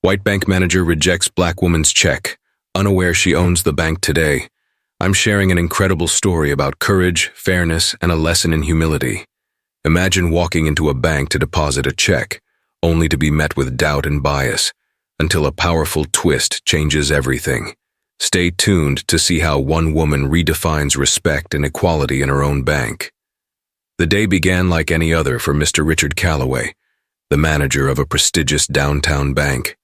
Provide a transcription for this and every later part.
White bank manager rejects black woman's check, unaware she owns the bank today. I'm sharing an incredible story about courage, fairness, and a lesson in humility. Imagine walking into a bank to deposit a check, only to be met with doubt and bias, until a powerful twist changes everything. Stay tuned to see how one woman redefines respect and equality in her own bank. The day began like any other for Mr. Richard Calloway, the manager of a prestigious downtown bank.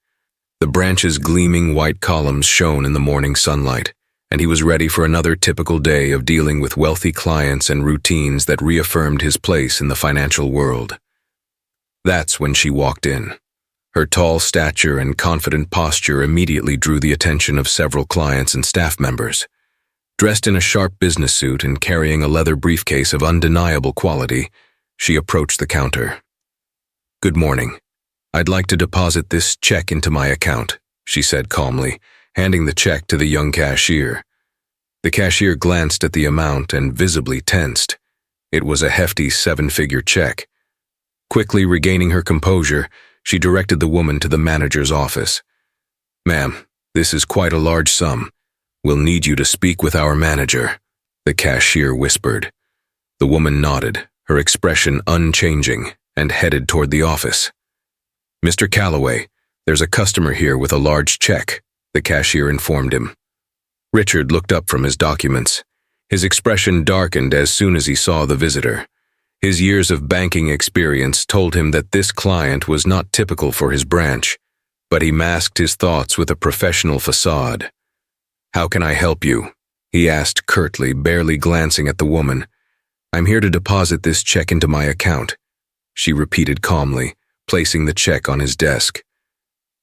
The branch's gleaming white columns shone in the morning sunlight, and he was ready for another typical day of dealing with wealthy clients and routines that reaffirmed his place in the financial world. That's when she walked in. Her tall stature and confident posture immediately drew the attention of several clients and staff members. Dressed in a sharp business suit and carrying a leather briefcase of undeniable quality, she approached the counter. "Good morning. I'd like to deposit this check into my account," she said calmly, handing the check to the young cashier. The cashier glanced at the amount and visibly tensed. It was a hefty 7-figure check. Quickly regaining her composure, she directed the woman to the manager's office. "Ma'am, this is quite a large sum. We'll need you to speak with our manager," the cashier whispered. The woman nodded, her expression unchanging, and headed toward the office. "Mr. Calloway, there's a customer here with a large check," the cashier informed him. Richard looked up from his documents. His expression darkened as soon as he saw the visitor. His years of banking experience told him that this client was not typical for his branch, but he masked his thoughts with a professional facade. "How can I help you?" he asked curtly, barely glancing at the woman. "I'm here to deposit this check into my account," she repeated calmly, placing the check on his desk.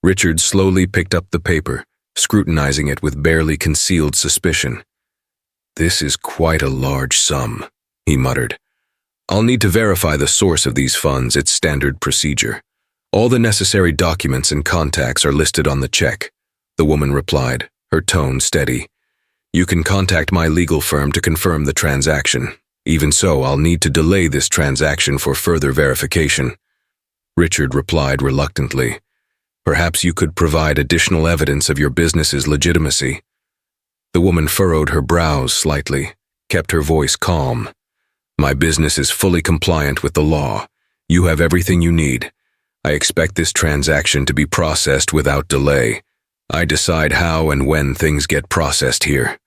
Richard slowly picked up the paper, scrutinizing it with barely concealed suspicion. "This is quite a large sum," he muttered. "I'll need to verify the source of these funds. It's standard procedure. All the necessary documents and contacts are listed on the check," the woman replied, her tone steady. "You can contact my legal firm to confirm the transaction. Even so, I'll need to delay this transaction for further verification." Richard replied reluctantly. "Perhaps you could provide additional evidence of your business's legitimacy." The woman furrowed her brows slightly, kept her voice calm. "My business is fully compliant with the law. You have everything you need. I expect this transaction to be processed without delay. I decide how and when things get processed here,"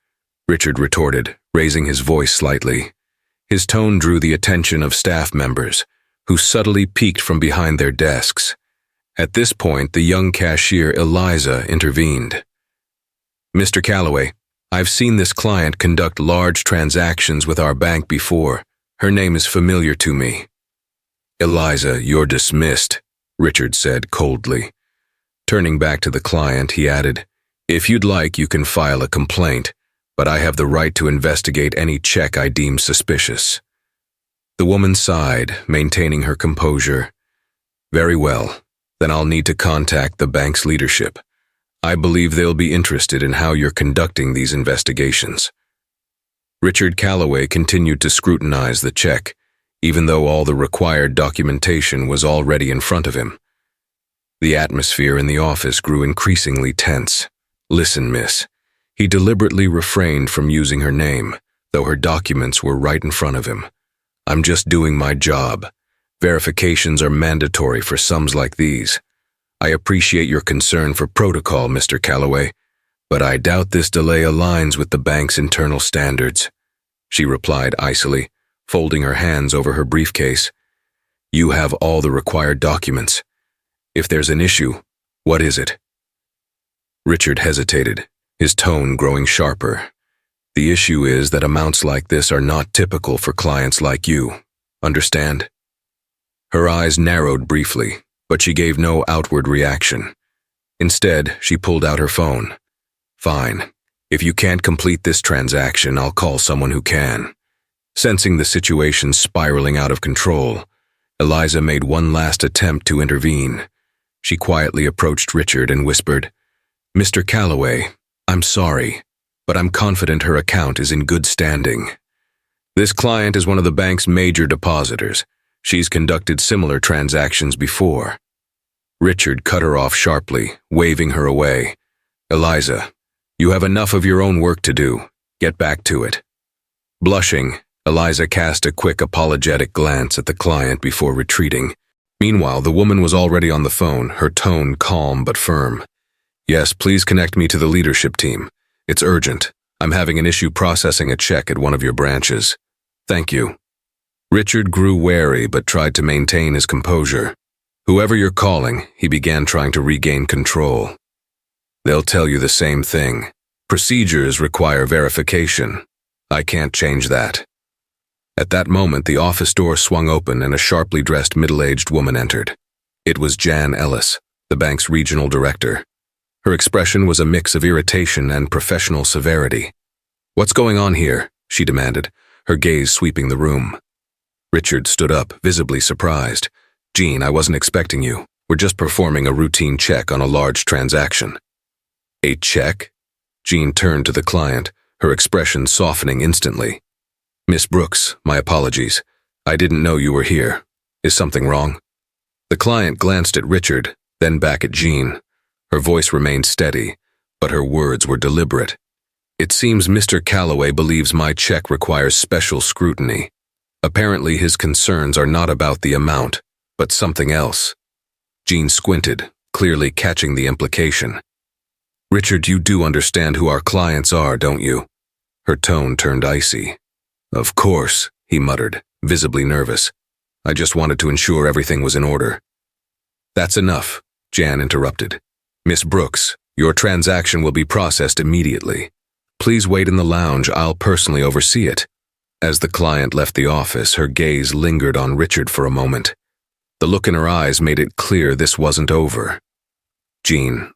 Richard retorted, raising his voice slightly. His tone drew the attention of staff members, who subtly peeked from behind their desks. At this point, the young cashier Eliza intervened. "Mr. Calloway, I've seen this client conduct large transactions with our bank before. Her name is familiar to me." "Eliza, you're dismissed," Richard said coldly. Turning back to the client, he added, "If you'd like, you can file a complaint, but I have the right to investigate any check I deem suspicious." The woman sighed, maintaining her composure. "Very well, then I'll need to contact the bank's leadership. I believe they'll be interested in how you're conducting these investigations." Richard Calloway continued to scrutinize the check, even though all the required documentation was already in front of him. The atmosphere in the office grew increasingly tense. "Listen, miss." He deliberately refrained from using her name, though her documents were right in front of him. "I'm just doing my job. Verifications are mandatory for sums like these. I appreciate your concern for protocol, Mr. Calloway, but I doubt this delay aligns with the bank's internal standards," she replied icily, folding her hands over her briefcase. "You have all the required documents. If there's an issue, what is it?" Richard hesitated, his tone growing sharper. "The issue is that amounts like this are not typical for clients like you. Understand?" Her eyes narrowed briefly, but she gave no outward reaction. Instead, she pulled out her phone. "Fine. If you can't complete this transaction, I'll call someone who can." Sensing the situation spiraling out of control, Eliza made one last attempt to intervene. She quietly approached Richard and whispered, "Mr. Calloway, I'm sorry, but I'm confident her account is in good standing. This client is one of the bank's major depositors. She's conducted similar transactions before." Richard cut her off sharply, waving her away. Eliza, you have enough of your own work to do. Get back to it. Blushing, Eliza cast a quick apologetic glance at the client before retreating. Meanwhile, the woman was already on the phone, her tone calm but firm. Yes, please connect me to the leadership team. It's urgent. I'm having an issue processing a check at one of your branches. Thank you. Richard grew wary but tried to maintain his composure. Whoever you're calling, he began trying to regain control. They'll tell you the same thing. Procedures require verification. I can't change that. At that moment, the office door swung open and a sharply dressed middle-aged woman entered. It was Jan Ellis, the bank's regional director. Her expression was a mix of irritation and professional severity. What's going on here? She demanded, her gaze sweeping the room. Richard stood up, visibly surprised. Jean, I wasn't expecting you. We're just performing a routine check on a large transaction. A check? Jean turned to the client, her expression softening instantly. Miss Brooks, my apologies. I didn't know you were here. Is something wrong? The client glanced at Richard, then back at Jean. Her voice remained steady, but her words were deliberate. It seems Mr. Calloway believes my check requires special scrutiny. Apparently his concerns are not about the amount, but something else. Jean squinted, clearly catching the implication. Richard, you do understand who our clients are, don't you? Her tone turned icy. Of course, he muttered, visibly nervous. I just wanted to ensure everything was in order. That's enough, Jan interrupted. Miss Brooks, your transaction will be processed immediately. Please wait in the lounge, I'll personally oversee it. As the client left the office, her gaze lingered on Richard for a moment. The look in her eyes made it clear this wasn't over. Jean,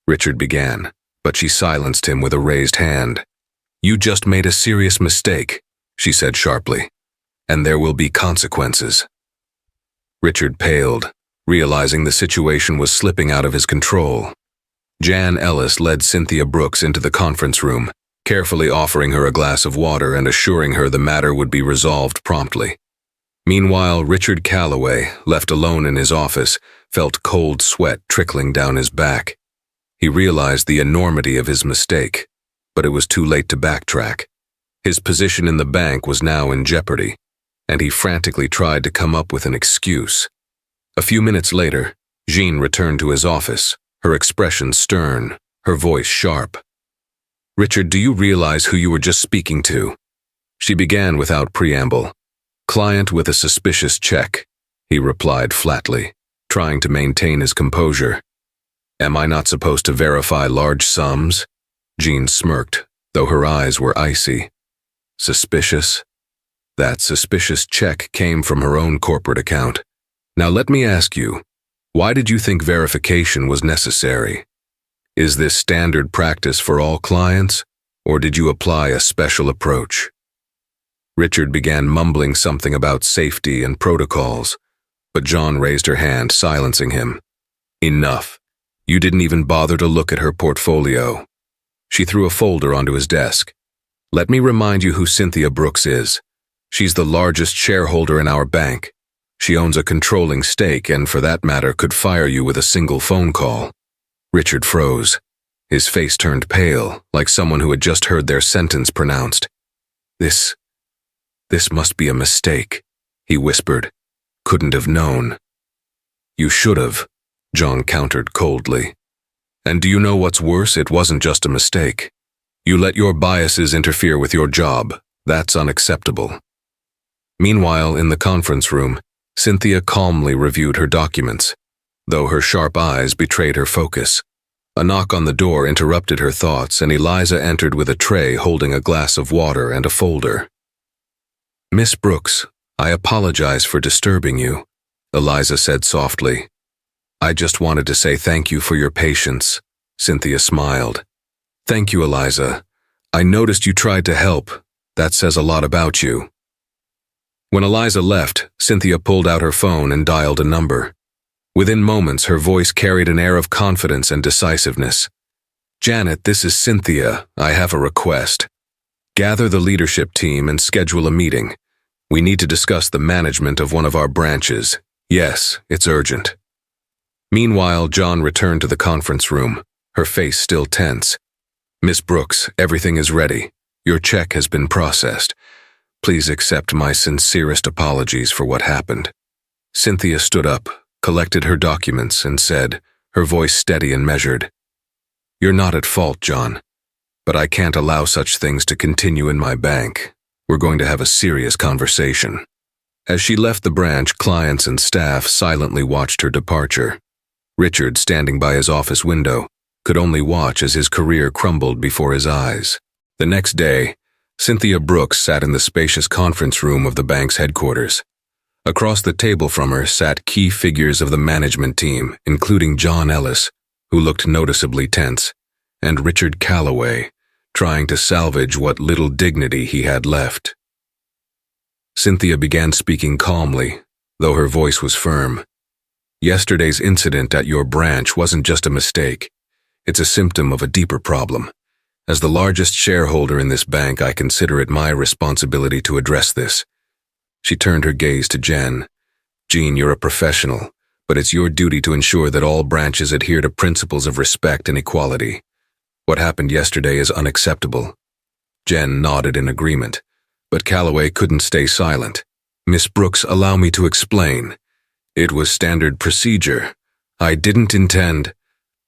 Richard began, but she silenced him with a raised hand. You just made a serious mistake, she said sharply, and there will be consequences. Richard paled, realizing the situation was slipping out of his control. Jan Ellis led Cynthia Brooks into the conference room, carefully offering her a glass of water and assuring her the matter would be resolved promptly. Meanwhile, Richard Calloway, left alone in his office, felt cold sweat trickling down his back. He realized the enormity of his mistake, but it was too late to backtrack. His position in the bank was now in jeopardy, and he frantically tried to come up with an excuse. A few minutes later, Jean returned to his office, her expression stern, her voice sharp. Richard, do you realize who you were just speaking to? She began without preamble. Client with a suspicious check, he replied flatly, trying to maintain his composure. Am I not supposed to verify large sums? Jean smirked, though her eyes were icy. Suspicious? That suspicious check came from her own corporate account. Now let me ask you, why did you think verification was necessary? Is this standard practice for all clients, or did you apply a special approach? Richard began mumbling something about safety and protocols, but Jean raised her hand, silencing him. Enough. You didn't even bother to look at her portfolio. She threw a folder onto his desk. Let me remind you who Cynthia Brooks is. She's the largest shareholder in our bank. She owns a controlling stake and, for that matter, could fire you with a single phone call. Richard froze. His face turned pale, like someone who had just heard their sentence pronounced. This must be a mistake, he whispered. Couldn't have known. You should have, John countered coldly. And do you know what's worse? It wasn't just a mistake. You let your biases interfere with your job. That's unacceptable. Meanwhile, in the conference room, Cynthia calmly reviewed her documents, though her sharp eyes betrayed her focus. A knock on the door interrupted her thoughts, and Eliza entered with a tray holding a glass of water and a folder. Miss Brooks, I apologize for disturbing you, Eliza said softly. I just wanted to say thank you for your patience, Cynthia smiled. Thank you, Eliza. I noticed you tried to help. That says a lot about you. When Eliza left, Cynthia pulled out her phone and dialed a number. Within moments, her voice carried an air of confidence and decisiveness. Janet, this is Cynthia. I have a request. Gather the leadership team and schedule a meeting. We need to discuss the management of one of our branches. Yes, it's urgent. Meanwhile, John returned to the conference room, her face still tense. "Miss Brooks, everything is ready. Your check has been processed. Please accept my sincerest apologies for what happened." Cynthia stood up, collected her documents, and said, her voice steady and measured, "You're not at fault, John, but I can't allow such things to continue in my bank. We're going to have a serious conversation." As she left the branch, clients and staff silently watched her departure. Richard, standing by his office window, could only watch as his career crumbled before his eyes. The next day, Cynthia Brooks sat in the spacious conference room of the bank's headquarters. Across the table from her sat key figures of the management team, including John Ellis, who looked noticeably tense, and Richard Calloway, trying to salvage what little dignity he had left. Cynthia began speaking calmly, though her voice was firm. "Yesterday's incident at your branch wasn't just a mistake. It's a symptom of a deeper problem. As the largest shareholder in this bank, I consider it my responsibility to address this." She turned her gaze to Jen. "Jean, you're a professional, but it's your duty to ensure that all branches adhere to principles of respect and equality. What happened yesterday is unacceptable." Jen nodded in agreement, but Calloway couldn't stay silent. "Miss Brooks, allow me to explain. It was standard procedure. I didn't intend—"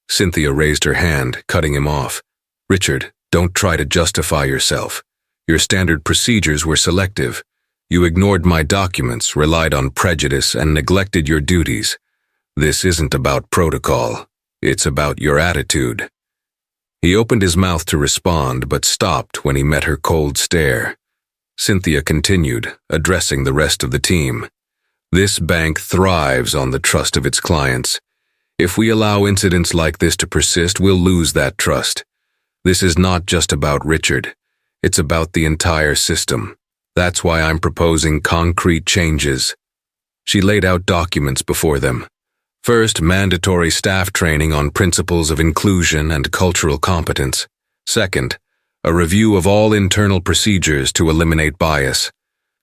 Cynthia raised her hand, cutting him off. "Richard, don't try to justify yourself. Your standard procedures were selective. You ignored my documents, relied on prejudice, and neglected your duties. This isn't about protocol. It's about your attitude." He opened his mouth to respond, but stopped when he met her cold stare. Cynthia continued, addressing the rest of the team. "This bank thrives on the trust of its clients. If we allow incidents like this to persist, we'll lose that trust. This is not just about Richard. It's about the entire system. That's why I'm proposing concrete changes." She laid out documents before them. First, mandatory staff training on principles of inclusion and cultural competence. Second, a review of all internal procedures to eliminate bias.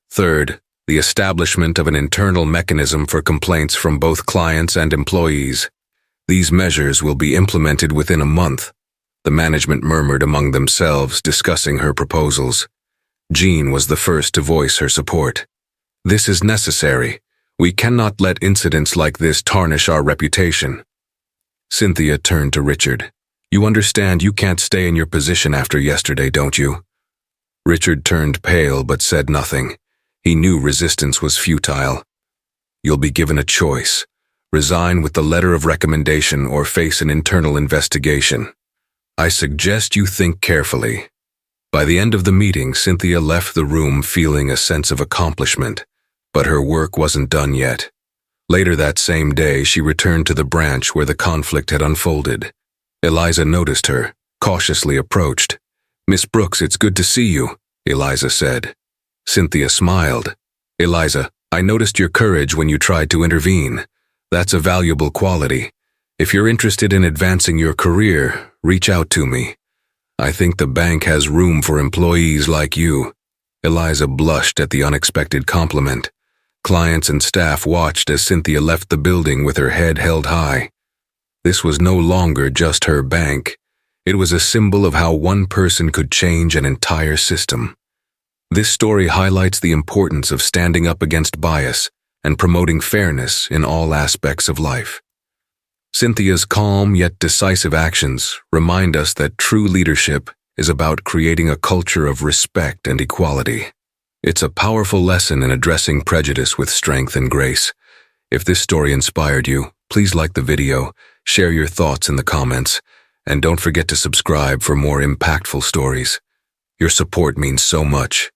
Third, the establishment of an internal mechanism for complaints from both clients and employees. These measures will be implemented within a month. The management murmured among themselves, discussing her proposals. Jean was the first to voice her support. "This is necessary. We cannot let incidents like this tarnish our reputation." Cynthia turned to Richard. "You understand you can't stay in your position after yesterday, don't you?" Richard turned pale but said nothing. He knew resistance was futile. "You'll be given a choice. Resign with the letter of recommendation or face an internal investigation. I suggest you think carefully." By the end of the meeting, Cynthia left the room feeling a sense of accomplishment, but her work wasn't done yet. Later that same day, she returned to the branch where the conflict had unfolded. Eliza noticed her, cautiously approached. "Miss Brooks, it's good to see you," Eliza said. Cynthia smiled. "Eliza, I noticed your courage when you tried to intervene. That's a valuable quality. If you're interested in advancing your career, reach out to me. I think the bank has room for employees like you." Eliza blushed at the unexpected compliment. Clients and staff watched as Cynthia left the building with her head held high. This was no longer just her bank. It was a symbol of how one person could change an entire system. This story highlights the importance of standing up against bias and promoting fairness in all aspects of life. Cynthia's calm yet decisive actions remind us that true leadership is about creating a culture of respect and equality. It's a powerful lesson in addressing prejudice with strength and grace. If this story inspired you, please like the video, share your thoughts in the comments, and don't forget to subscribe for more impactful stories. Your support means so much.